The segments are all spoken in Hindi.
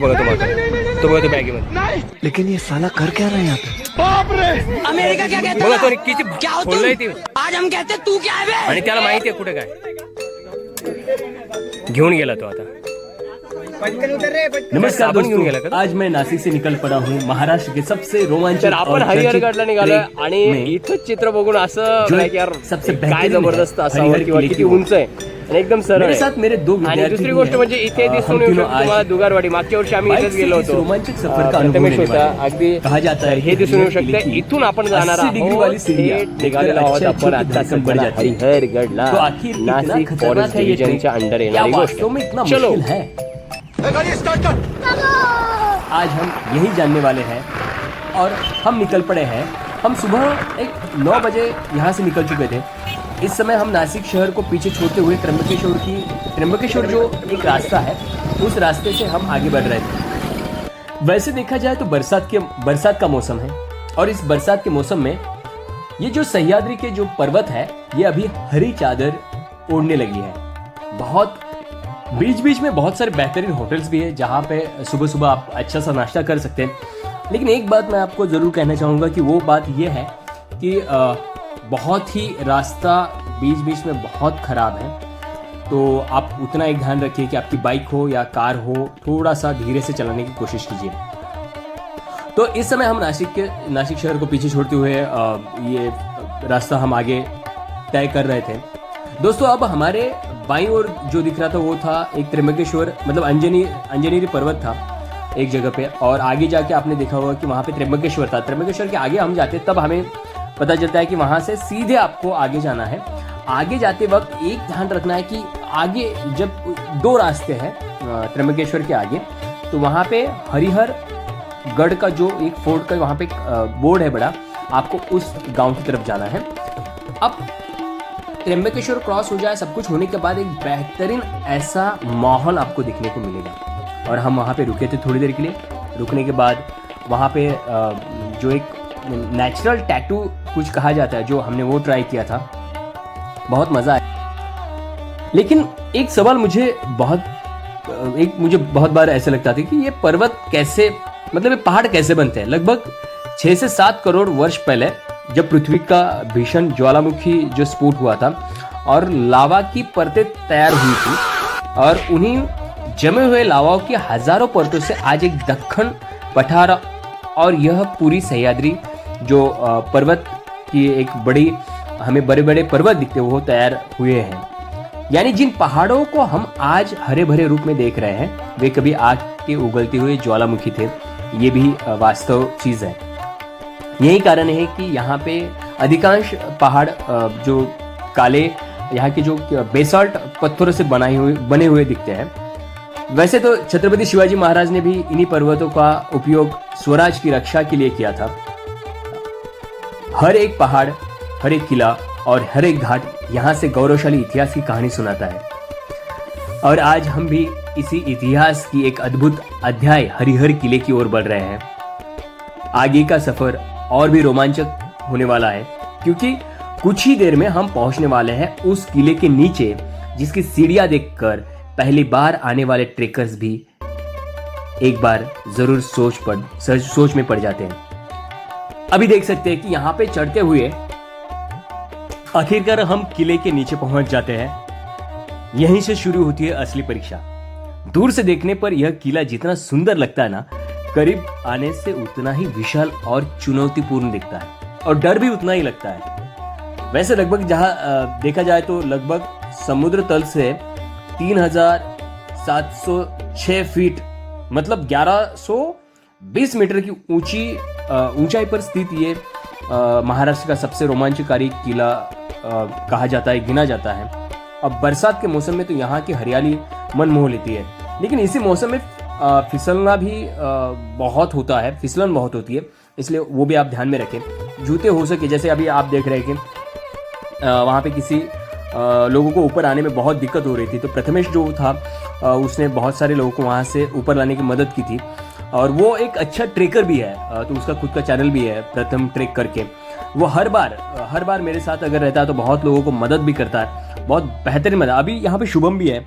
बघा तो बघा तो बॅगेमध्ये. लेकिन ये साला कर क्या रहा है यहाँ पे? अमेरिका क्या कहता बघा तो है? किती क्या हो खोललंय ते. तुम? आज हम कहते तू क्या है बे? आणि त्याला माहिती आहे कुठे काय घेऊन गेला तो आता. नमस्कार साबण घेऊन गेला दोस्तों, का? आज मैं नासिक से निकल पड़ा हूँ महाराष्ट्र के सबसे रोमांचक तर आपण और हरिहरगडला चर्चित निघालोय ट्रेक आणि में इथं चित्र बघून असं जो like यार सबसे काय बेहतरीन जबरदस्त है, असावं हरिहर किंवा किले किती की ओर. उंच आहे आणि एकदम सरळ मेरे आहे. साथ मेरे दो आणि विद्यार्थी दुसरी भी गोष्ट हैं. म्हणजे इथे दिसून हम येऊ तीनों शकतो आज तुम्हाला दुगारवाडी. मागच्या वर्षी आम्ही बाइक इथेच से गेलो इस होतो. रोमांचक सफर का अनुभव प्रथमेश लेने होता. वाले हैं. अगदी कहा जाता है हे कि दिसून येऊ हरिहर किले शकतं की इथून आपण जाणार 80 डिग्री आहोत. वाली सीढ़ियाँ हे देखकर निघालेलो आहोत अच्छे आपण छोटे आजचा धड़कन बढ़ सध्याला जाती है. हरिहरगडला तो आखिर इतना नाशिक खतरनाक फॉरेस्ट है ये डिव्हिजनच्या ट्रेक? अंडर क्या येणारी गोष्ट. वास्तव में इतना चलो मुश्किल है? आज हम यही जानने वाले हैं और हम निकल पड़े हैं. हम सुबह एक 9 बजे यहाँ से निकल चुके थे. इस समय हम नासिक शहर को पीछे छोड़ते हुए त्र्यंबकेश्वर जो एक रास्ता है उस रास्ते से हम आगे बढ़ रहे थे. वैसे देखा जाए तो बरसात का मौसम है और इस बरसात के मौसम में ये जो सह्याद्री के जो पर्वत है ये अभी हरी चादर ओढ़ने लगी है. बहुत बीच बीच में बहुत सारे बेहतरीन होटल्स भी है जहाँ पे सुबह सुबह आप अच्छा सा नाश्ता कर सकते हैं. लेकिन एक बात मैं आपको ज़रूर कहना चाहूँगा कि वो बात ये है कि बहुत ही रास्ता बीच बीच में बहुत ख़राब है. तो आप उतना एक ध्यान रखिए कि आपकी बाइक हो या कार हो थोड़ा सा धीरे से चलाने की कोशिश कीजिए. तो इस समय हम नासिक शहर को पीछे छोड़ते हुए ये रास्ता हम आगे तय कर रहे थे. दोस्तों अब हमारे बाईं ओर जो दिख रहा था वो था एक त्र्यंबकेश्वर मतलब अंजनेरी पर्वत था एक जगह पे. और आगे जाके आपने देखा होगा कि वहाँ पे त्र्यंबकेश्वर था. त्र्यंबकेश्वर के आगे हम जाते तब हमें पता चलता है कि वहाँ से सीधे आपको आगे जाना है. आगे जाते वक्त एक ध्यान रखना है कि आगे जब 2 रास्ते हैं त्र्यंबकेश्वर के आगे तो वहाँ पे हरिहर गढ़ का जो एक फोर्ट का वहाँ पे बोर्ड है बड़ा, आपको उस गांव की तरफ जाना है. अब त्र्यंबकेश्वर क्रॉस हो जाए सब कुछ होने के बाद एक बेहतरीन ऐसा माहौल आपको दिखने को मिलेगा. और हम वहाँ पे रुके थे थोड़ी देर के लिए. रुकने के बाद वहाँ पे जो एक नेचुरल टैटू कुछ कहा जाता है जो हमने वो ट्राई किया था. बहुत मज़ा आया. लेकिन एक सवाल मुझे बहुत बार ऐसा लगता था कि ये पर्वत कैसे मतलब ये पहाड़ कैसे बनते हैं. लगभग 6 से 7 करोड़ वर्ष पहले जब पृथ्वी का भीषण ज्वालामुखी जो स्फोट हुआ था और लावा की परतें तैयार हुई थी और उन्हीं जमे हुए लावाओं की हजारों परतों से आज एक दक्कन पठार और यह पूरी सह्याद्री जो पर्वत की एक बड़ी हमें बड़े बड़े पर्वत दिखते वो तैयार हुए हैं. यानी जिन पहाड़ों को हम आज हरे भरे रूप में देख रहे हैं वे कभी आग के उगलते हुए ज्वालामुखी थे. ये भी वास्तव चीज़ है. यही कारण है कि यहाँ पे अधिकांश पहाड़ जो काले यहाँ के जो बेसाल्ट पत्थरों से बने हुए दिखते हैं. वैसे तो छत्रपति शिवाजी महाराज ने भी इन्हीं पर्वतों का उपयोग स्वराज की रक्षा के लिए किया था. हर एक पहाड़, हर एक किला और हर एक घाट यहाँ से गौरवशाली इतिहास की कहानी सुनाता है. और आज हम भी इसी इतिहास की एक अद्भुत अध्याय हरिहर किले की ओर बढ़ रहे हैं. आगे का सफर और भी रोमांचक होने वाला है क्योंकि कुछ ही देर में हम पहुंचने वाले हैं उस किले के नीचे जिसकी सीढ़ियां देखकर पहली बार आने वाले ट्रेकर्स भी एक बार जरूर सोच में पड़ जाते हैं. अभी देख सकते हैं कि यहाँ पे चढ़ते हुए आखिरकार हम किले के नीचे पहुंच जाते हैं. यहीं से शुरू होती है असली परीक्षा. दूर से देखने पर यह किला जितना सुंदर लगता है ना, करीब आने से उतना ही विशाल और चुनौतीपूर्ण दिखता है और डर भी उतना ही लगता है. वैसे लगभग जहां देखा जाए तो लगभग समुद्र तल से 3706 फीट मतलब 1120 मीटर की ऊंचाई पर स्थित ये महाराष्ट्र का सबसे रोमांचकारी किला कहा जाता है, गिना जाता है. अब बरसात के मौसम में तो यहाँ की हरियाली मन मोह लेती है. लेकिन इसी मौसम में फिसलना भी बहुत होता है, फिसलन बहुत होती है. इसलिए वो भी आप ध्यान में रखें. जूते हो सके जैसे अभी आप देख रहे हैं कि वहाँ पे किसी लोगों को ऊपर आने में बहुत दिक्कत हो रही थी. तो प्रथमेश जो था उसने बहुत सारे लोगों को वहाँ से ऊपर लाने की मदद की थी और वो एक अच्छा ट्रेकर भी है. तो उसका खुद का चैनल भी है प्रथम ट्रेक करके. वो हर बार मेरे साथ अगर रहता है तो बहुत लोगों को मदद भी करता है, बहुत बेहतरीन मदद. अभी यहाँ पे शुभम भी है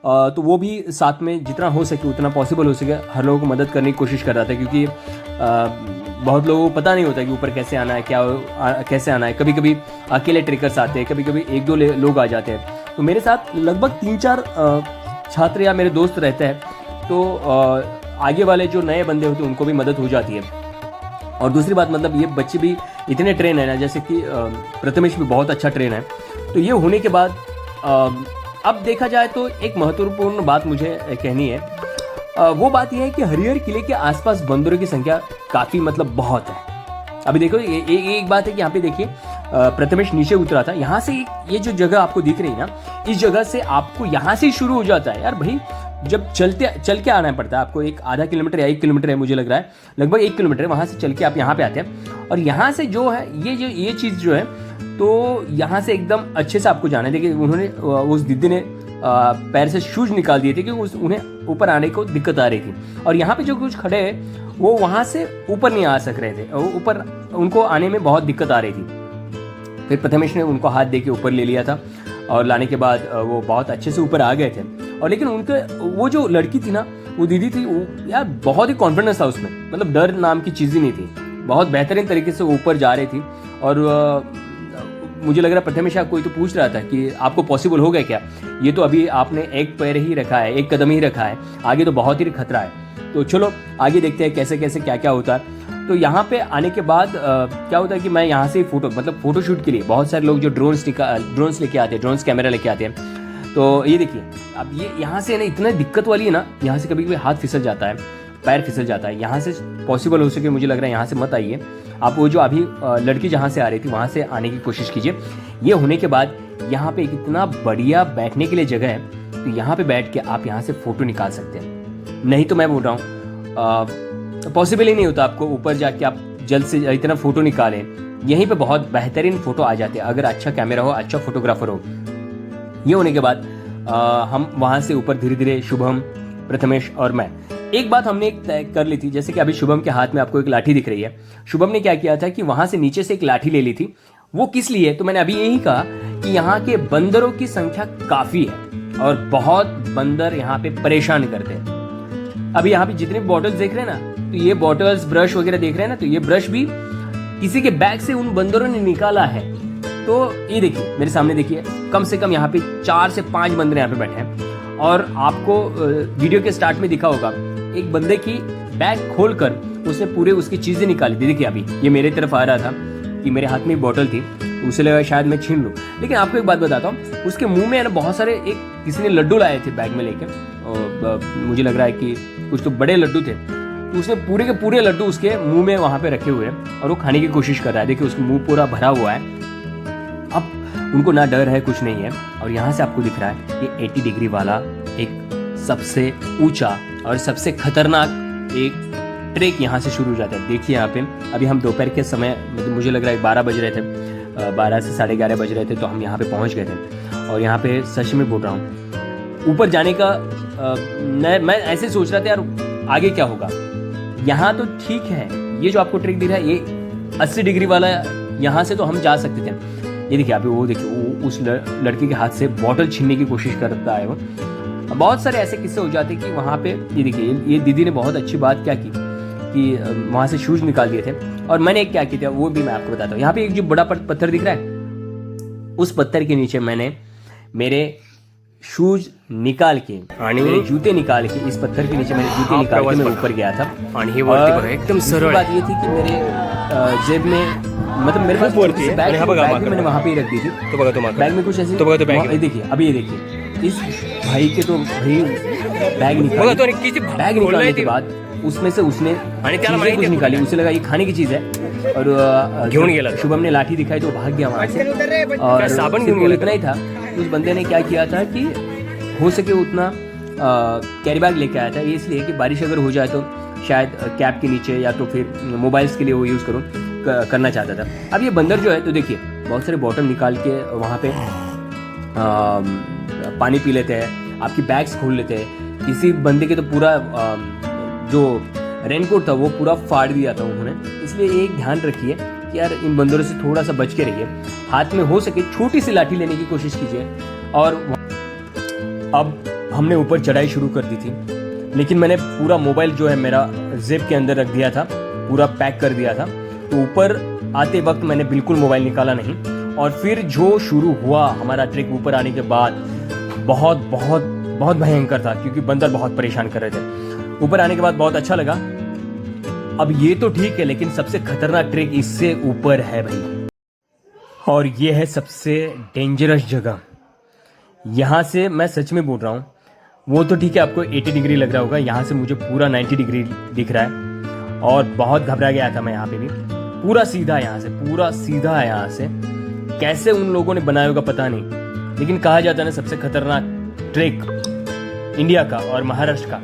तो वो भी साथ में जितना हो सके उतना पॉसिबल हो सके हर लोगों को मदद करने की कोशिश कर रहा था, क्योंकि बहुत लोगों को पता नहीं होता कि ऊपर कैसे आना है, कैसे आना है। कभी कभी अकेले ट्रेकर्स आते हैं, कभी कभी 1-2 लोग आ जाते हैं। तो मेरे साथ लगभग 3-4 छात्र या मेरे दोस्त रहते हैं, तो आगे वाले जो नए बंदे होते हैं उनको भी मदद हो जाती है। और दूसरी बात, मतलब ये बच्चे भी इतने ट्रेन है ना, जैसे कि प्रथमेश भी बहुत अच्छा ट्रेन है। तो ये होने के बाद अब देखा जाए तो एक महत्वपूर्ण बात मुझे कहनी है, वो बात यह है कि हरिहर किले के आसपास बंदरों की संख्या काफ़ी मतलब बहुत है। अभी देखो एक बात है कि यहाँ पे देखिए प्रथमेश नीचे उतरा था, यहाँ से ये जो जगह आपको दिख रही है ना, इस जगह से आपको यहाँ से शुरू हो जाता है यार भाई। जब चल के आना पड़ता है आपको, एक आधा किलोमीटर या 1 किलोमीटर है, मुझे लग रहा है लगभग 1 किलोमीटर है, वहाँ से चल के आप यहाँ पे आते हैं। और यहाँ से जो है ये चीज़ जो है, तो यहाँ से एकदम अच्छे से आपको जाना है। देखिए उन्होंने उस दीदी ने पैर से शूज निकाल दिए थे क्योंकि उन्हें ऊपर आने को दिक्कत आ रही थी। और यहाँ पे जो कुछ खड़े हैं वो वहाँ से ऊपर नहीं आ सक रहे थे, ऊपर उनको आने में बहुत दिक्कत आ रही थी। फिर प्रथमेश ने उनको हाथ दे के ऊपर ले लिया था, और लाने के बाद वो बहुत अच्छे से ऊपर आ गए थे। और लेकिन उनके वो जो लड़की थी ना, वो दीदी थी, वो यार बहुत ही कॉन्फिडेंस था उसमें, मतलब डर नाम की चीज़ ही नहीं थी। बहुत बेहतरीन तरीके से ऊपर जा रही थी। और मुझे लग रहा है प्रथमेश कोई तो पूछ रहा था कि आपको पॉसिबल हो गया क्या, ये तो अभी आपने एक पैर ही रखा है, एक कदम ही रखा है, आगे तो बहुत ही खतरा है। तो चलो आगे देखते हैं कैसे कैसे क्या क्या होता है। तो यहाँ पे आने के बाद क्या होता है कि मैं यहाँ से फोटो शूट के लिए बहुत सारे लोग जो ड्रोन्स लेके आते हैं, ड्रोन्स कैमरा लेके आते हैं। तो ये देखिए, अब ये यहाँ से ना इतना दिक्कत वाली है ना, यहाँ से कभी कभी हाथ फिसल जाता है, पैर फिसल जाता है। यहाँ से पॉसिबल हो सके, मुझे लग रहा है यहाँ से मत आइए आप। वो जो अभी लड़की जहाँ से आ रही थी वहाँ से आने की कोशिश कीजिए। ये होने के बाद यहाँ पे एक इतना बढ़िया बैठने के लिए जगह है, तो यहाँ पे बैठ के आप यहाँ से फ़ोटो निकाल सकते हैं। नहीं तो मैं बोल रहा हूँ पॉसिबल ही नहीं होता आपको ऊपर जाके आप जल्द से इतना फ़ोटो निकालें। यहीं पे बहुत बेहतरीन फ़ोटो आ जाते हैं अगर अच्छा कैमरा हो, अच्छा फोटोग्राफर हो। ये होने के बाद हम वहाँ से ऊपर धीरे धीरे शुभम, प्रथमेश और मैं, एक बात हमने तय कर ली थी। जैसे कि अभी शुभम के हाथ में आपको एक लाठी दिख रही है, शुभम ने क्या किया था कि वहां से नीचे से एक लाठी ले ली थी। वो किस लिए, तो मैंने अभी यही कहा कि यहाँ के बंदरों की संख्या काफी है और बहुत बंदर यहाँ पे परेशान करते हैं। अभी यहाँ पे जितने बॉटल्स देख रहे हैं ना, तो ये बॉटल्स, ब्रश वगैरह देख रहे हैं ना, तो ये ब्रश भी किसी के बैग से उन बंदरों ने निकाला है। तो ये देखिए मेरे सामने, देखिए कम से कम यहाँ पे 4 से 5 बंदर यहाँ पे बैठे हैं। और आपको वीडियो के स्टार्ट में दिखा होगा एक बंदे की बैग खोलकर उसने पूरे उसकी चीजें निकाली थी। देखिए अभी ये मेरे तरफ आ रहा था कि मेरे हाथ में एक बोतल थी, तो उसे लगा शायद मैं छीन लूं। लेकिन आपको एक बात बताता हूँ, उसके मुंह में ना बहुत सारे, एक किसी ने लड्डू लाए थे बैग में लेकर, और मुझे लग रहा है कि कुछ तो बड़े लड्डू थे, तो उसने पूरे के पूरे लड्डू उसके मुंह में वहां पे रखे हुए हैं और वो खाने की कोशिश कर रहा है। देखिए उसका मुंह पूरा भरा हुआ है। अब उनको ना डर है, कुछ नहीं है। और यहाँ से आपको दिख रहा है ये 80 डिग्री वाला एक सबसे ऊंचा और सबसे खतरनाक एक ट्रेक यहाँ से शुरू हो जाता है। देखिए यहाँ पे अभी हम दोपहर के समय, मतलब मुझे लग रहा है 12 बज रहे थे, 12 से 11:30 बज रहे थे, तो हम यहाँ पे पहुँच गए थे। और यहाँ पे सच में बोल रहा हूँ, ऊपर जाने का मैं ऐसे सोच रहा था यार आगे क्या होगा। यहाँ तो ठीक है, ये जो आपको ट्रेक दिख रहा है ये 80 डिग्री वाला, यहाँ से तो हम जा सकते थे। ये देखिए अभी वो देखिए वो उस लड़के के हाथ से बॉटल छीनने की कोशिश करता है वो। बहुत सारे ऐसे किस्से हो जाते कि वहाँ पे, ये देखिए ये दीदी ने बहुत अच्छी बात क्या की कि वहाँ से शूज निकाल दिए थे। और मैंने क्या किया था वो भी मैं आपको बताता हूँ। यहाँ पे एक जो बड़ा पत्थर दिख रहा है, उस पत्थर के नीचे मैंने मेरे शूज निकाल के, मेरे जूते निकाल के, इस पत्थर के नीचे मैंने जूते निकाल के मैं ऊपर गया था। और एकदम सरल बात ये थी कि मेरे जेब में, मतलब मेरे पास बैग मैंने वहाँ पे ही रख दी थी। बैग में कुछ ऐसे, देखिए अभी ये देखिए इस भाई के तो भाई बैग निकालने के बाद उसमें से उसने कुछ निकाली, उसे लगा ये खाने की चीज है। और शुभम ने लाठी दिखाई तो भाग गया वहां से। और साबुन इतना ही था, उस बंदे ने क्या किया था कि हो सके उतना कैरी बैग लेके आया था, ये इसलिए कि बारिश अगर हो जाए तो शायद कैप के नीचे या तो फिर मोबाइल्स के लिए वो यूज़ करना चाहता था। अब ये बंदर जो है, तो देखिए बहुत सारे बॉटल निकाल के वहाँ पे पानी पी लेते हैं, आपकी बैग्स खोल लेते हैं। किसी बंदे के तो पूरा जो रेनकोट था वो पूरा फाड़ दिया था उन्होंने। इसलिए एक ध्यान रखिए कि यार इन बंदरों से थोड़ा सा बच के रहिए। हाथ में हो सके छोटी सी लाठी लेने की कोशिश कीजिए। और अब हमने ऊपर चढ़ाई शुरू कर दी थी, लेकिन मैंने पूरा मोबाइल जो है मेरा जेब के अंदर रख दिया था, पूरा पैक कर दिया था। तो ऊपर आते वक्त मैंने बिल्कुल मोबाइल निकाला नहीं। और फिर जो शुरू हुआ हमारा ट्रेक ऊपर आने के बाद, बहुत बहुत बहुत भयंकर था, क्योंकि बंदर बहुत परेशान कर रहे थे। ऊपर आने के बाद बहुत अच्छा लगा। अब ये तो ठीक है, लेकिन सबसे खतरनाक ट्रेक इससे ऊपर है भाई, और ये है सबसे डेंजरस जगह। यहाँ से मैं सच में बोल रहा हूँ, वो तो ठीक है आपको 80 डिग्री लग रहा होगा, यहाँ से मुझे पूरा 90 डिग्री दिख रहा है और बहुत घबरा गया था मैं। यहाँ पे भी पूरा सीधा, यहाँ से पूरा सीधा है। यहाँ से कैसे उन लोगों ने बनाया होगा पता नहीं, लेकिन कहा जाता है ना सबसे खतरनाक ट्रेक इंडिया का और महाराष्ट्र का।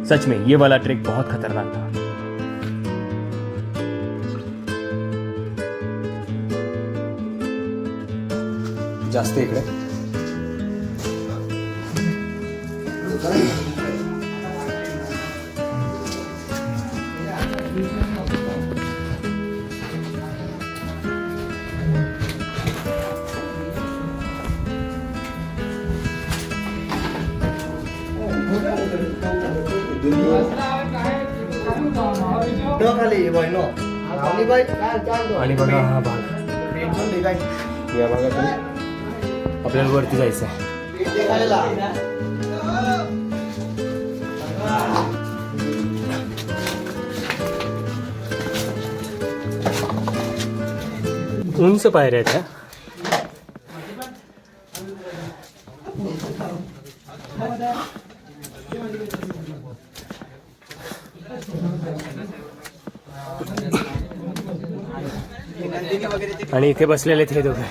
सच में ये वाला ट्रेक बहुत खतरनाक था। जास्त इकडे आणि बघा हा भाग, या भागातून आपल्याला वरती जायचं आहे. उंच पायऱ्या आहेत. आणि इथे बसलेले हे दोघे.